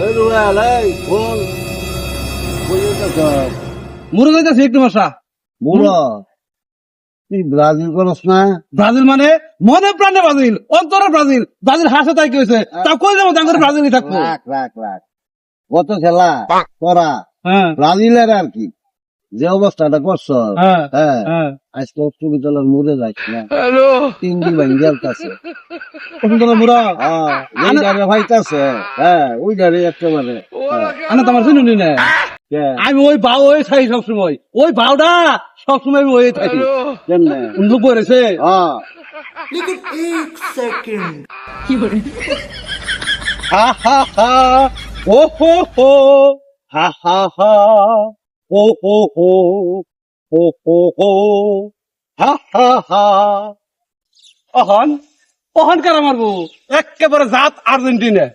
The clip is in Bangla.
এই রুয়াল এই বল মুরো যাইতেছি একটু মশা। বুড়ো তুই ব্রাজিল করস না? ব্রাজিল মানে মনে প্রাণে ব্রাজিল, অন্তরে ব্রাজিল। ব্রাজিল হাসে তাই কি হয়েছে, তা কই যাবো তাঙ্গরে ব্রাজিলই থাকবো। রাখ রাখ রাখ কত খেলা করা হ্যাঁ ব্রাজিলের আর কি যে অবস্থাটা করছো। হ্যাঁ হ্যাঁ হ্যাঁ আজকে অষ্টবিদ্যালয়ের মুড়ে যাইছ না, তিন দিন ভাঙ্গি আলতাছে। বসুন্ধরা মুরা এই ডারে ভাইতাছে, হ্যাঁ ওই ডারে একেবারে। আনা তোমার শুনুনি না, কে? আমি ওই বাউ ওই থাকি সবসময়, ওই বাউটা সবসময় আমি ওই থাকি। কেমনে? লোক বলেছে হ্যাঁ হা হা হা ও হো হো হা হা হা ও হো হো হো হো হো হা হা হা। অহন অহন কারা মারবো একেবারে জাত আর্জেন্টিনা।